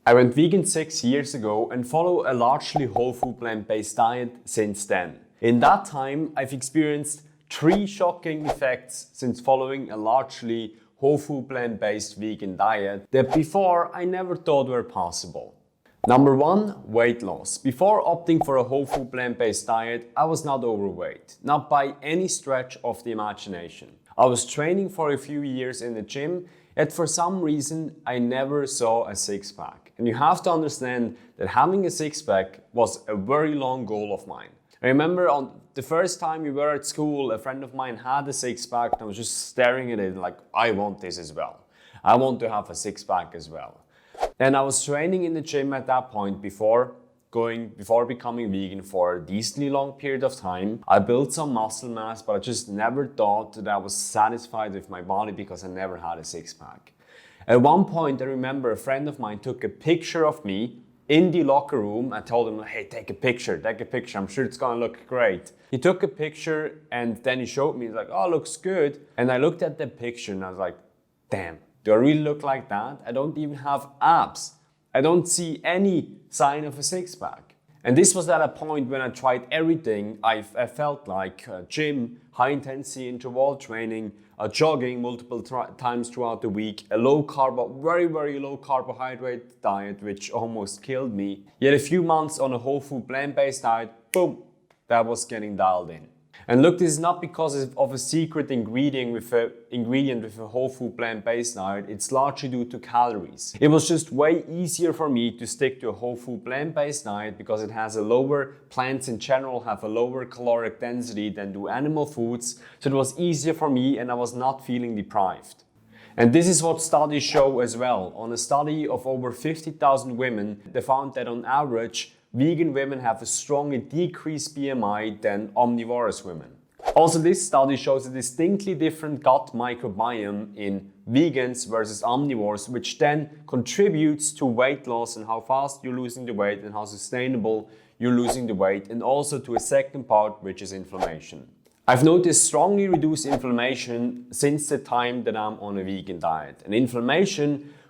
I went vegan 6 years ago and follow a largely whole food plant-based diet since then. In that time, I've experienced 3 shocking effects since following a largely whole food plant-based vegan diet that before I never thought were possible. Number 1, weight loss. Before opting for a whole food plant-based diet, I was not overweight, not by any stretch of the imagination. I was training for a few years in the gym, yet for some reason I never saw a six-pack. And you have to understand that having a six-pack was a very long goal of mine. I remember on the first time we were at school, a friend of mine had a six-pack and I was just staring at it like, I want this as well. I want to have a six-pack as well. And I was training in the gym at that point before becoming vegan for a decently long period of time. I built some muscle mass, but I just never thought that I was satisfied with my body because I never had a six-pack. At one point, I remember a friend of mine took a picture of me in the locker room. I told him, hey, take a picture. I'm sure it's gonna look great. He took a picture and then he showed me, he's like, oh, looks good. And I looked at the picture and I was like, damn, do I really look like that? I don't even have abs. I don't see any sign of a six-pack. And this was at a point when I tried everything. I felt like gym, high-intensity interval training, jogging multiple times throughout the week, a low-carb, very, very low carbohydrate diet, which almost killed me. Yet a few months on a whole food plant-based diet, boom, that was getting dialed in. And look, this is not because of a secret ingredient with a whole food plant-based diet. It's largely due to calories. It was just way easier for me to stick to a whole food plant-based diet because plants in general have a lower caloric density than do animal foods. So it was easier for me and I was not feeling deprived. And this is what studies show as well. On a study of over 50,000 women, they found that on average, vegan women have a strongly decreased BMI than omnivorous women. Also, this study shows a distinctly different gut microbiome in vegans versus omnivores, which then contributes to weight loss and how fast you're losing the weight and how sustainable you're losing the weight, and also to a second part, which is inflammation. I've noticed strongly reduced inflammation since the time that I'm on a vegan diet. And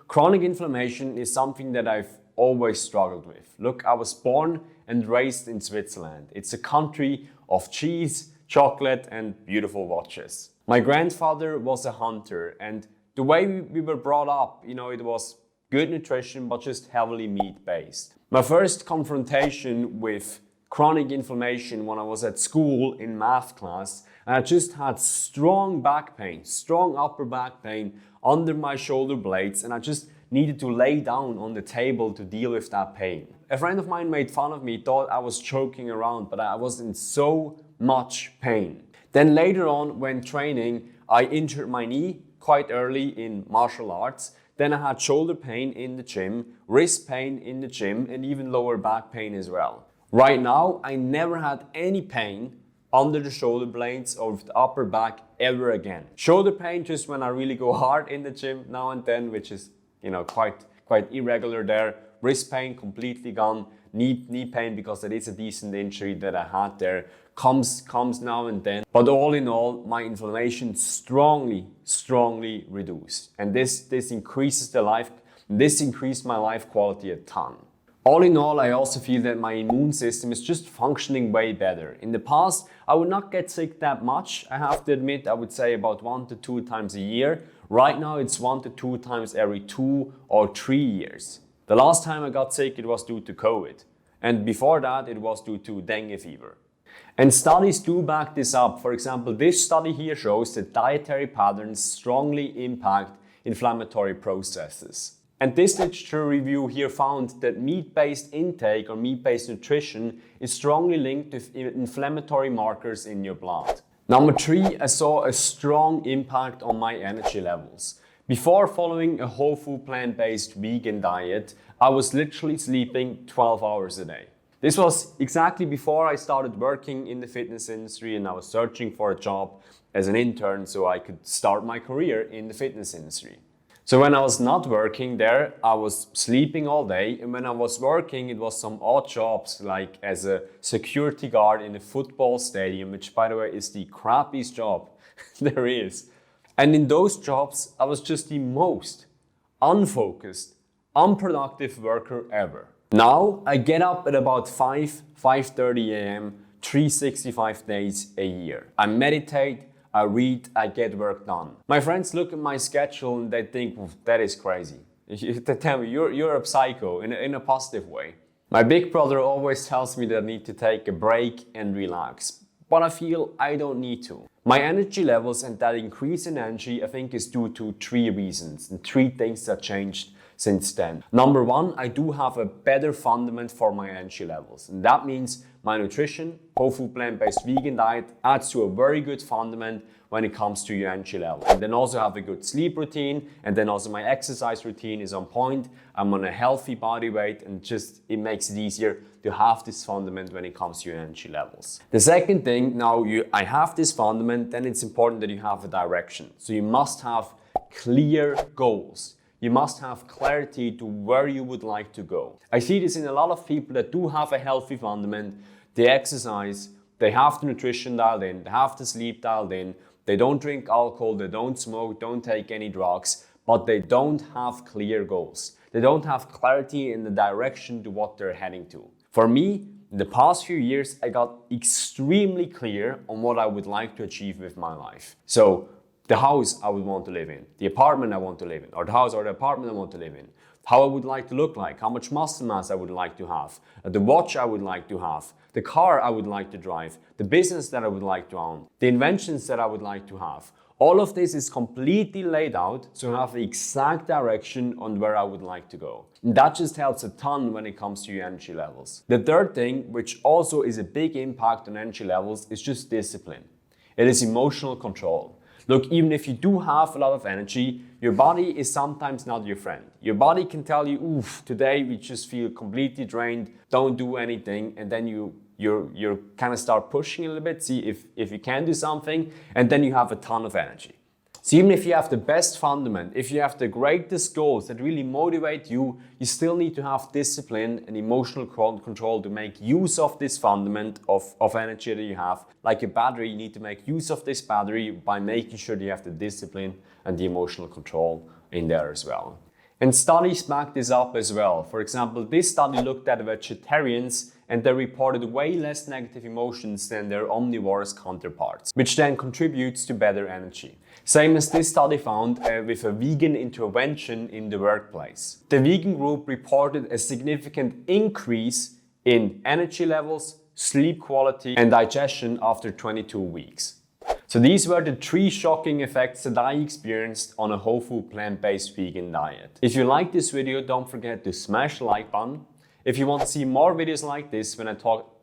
chronic inflammation is something that I've always struggled with. Look, I was born and raised in Switzerland. It's a country of cheese, chocolate, and beautiful watches. My grandfather was a hunter, and the way we were brought up, it was good nutrition, but just heavily meat-based. My first confrontation with chronic inflammation when I was at school in math class, and I just had strong back pain, strong upper back pain under my shoulder blades, and I just needed to lay down on the table to deal with that pain. A friend of mine made fun of me, thought I was joking around, but I was in so much pain. Then later on, when training, I injured my knee quite early in martial arts. Then I had shoulder pain in the gym, wrist pain in the gym, and even lower back pain as well. Right now, I never had any pain under the shoulder blades or the upper back ever again. Shoulder pain just when I really go hard in the gym now and then, which is quite irregular there. Wrist pain completely gone. Knee pain, because it is a decent injury that I had there, comes now and then. But all in all, my inflammation strongly reduced. And this increased my life quality a ton. All in all, I also feel that my immune system is just functioning way better. In the past, I would not get sick that much. I have to admit, I would say about 1 to 2 times a year. Right now, it's 1 to 2 times every 2 or 3 years. The last time I got sick, it was due to COVID. And before that, it was due to dengue fever. And studies do back this up. For example, this study here shows that dietary patterns strongly impact inflammatory processes. And this literature review here found that meat-based intake or meat-based nutrition is strongly linked with inflammatory markers in your blood. Number 3, I saw a strong impact on my energy levels. Before following a whole food plant-based vegan diet, I was literally sleeping 12 hours a day. This was exactly before I started working in the fitness industry and I was searching for a job as an intern so I could start my career in the fitness industry. So when I was not working there, I was sleeping all day, and when I was working, it was some odd jobs, like as a security guard in a football stadium, which by the way is the crappiest job there is. And in those jobs, I was just the most unfocused, unproductive worker ever. Now I get up at about 5:30 a.m. 365 days a year. I meditate, I read, I get work done. My friends look at my schedule and they think, that is crazy. They tell me, you're a psycho in a positive way. My big brother always tells me that I need to take a break and relax, but I feel I don't need to. My energy levels and that increase in energy, I think, is due to 3 reasons and 3 things that changed since then. Number 1, I do have a better fundament for my energy levels, and that means my nutrition, whole food plant-based vegan diet adds to a very good fundament when it comes to your energy level. And then also have a good sleep routine, and then also my exercise routine is on point. I'm on a healthy body weight, and just it makes it easier to have this fundament when it comes to your energy levels. The second thing, now I have this fundament, then it's important that you have a direction. So you must have clear goals. You must have clarity to where you would like to go. I see this in a lot of people that do have a healthy fundament. They exercise, they have the nutrition dialed in, they have the sleep dialed in, they don't drink alcohol, they don't smoke, don't take any drugs, but they don't have clear goals. They don't have clarity in the direction to what they're heading to. For me, in the past few years, I got extremely clear on what I would like to achieve with my life. So the house I would want to live in, the apartment I want to live in, or the house or the apartment I want to live in, how I would like to look like, how much muscle mass I would like to have, the watch I would like to have, the car I would like to drive, the business that I would like to own, the inventions that I would like to have. All of this is completely laid out, so I have the exact direction on where I would like to go. And that just helps a ton when it comes to your energy levels. The third thing, which also is a big impact on energy levels, is just discipline. It is emotional control. Look, even if you do have a lot of energy, your body is sometimes not your friend. Your body can tell you, oof, today we just feel completely drained, don't do anything, and then you're kind of start pushing a little bit, see if you can do something, and then you have a ton of energy. So even if you have the best fundament, if you have the greatest goals that really motivate you, you still need to have discipline and emotional control to make use of this fundament of energy that you have. Like a battery, you need to make use of this battery by making sure that you have the discipline and the emotional control in there as well. And studies back this up as well. For example, this study looked at vegetarians and they reported way less negative emotions than their omnivorous counterparts, which then contributes to better energy. Same as this study found with a vegan intervention in the workplace. The vegan group reported a significant increase in energy levels, sleep quality, and digestion after 22 weeks. So these were the 3 shocking effects that I experienced on a whole food plant-based vegan diet. If you like this video, don't forget to smash the like button. If you want to see more videos like this when I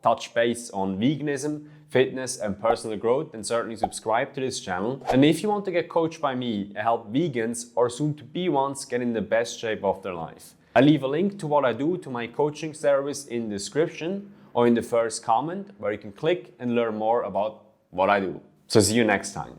touch base on veganism, fitness and personal growth, then certainly subscribe to this channel. And if you want to get coached by me and help vegans or soon to be ones get in the best shape of their life, I leave a link to what I do to my coaching service in the description or in the first comment where you can click and learn more about what I do. So see you next time.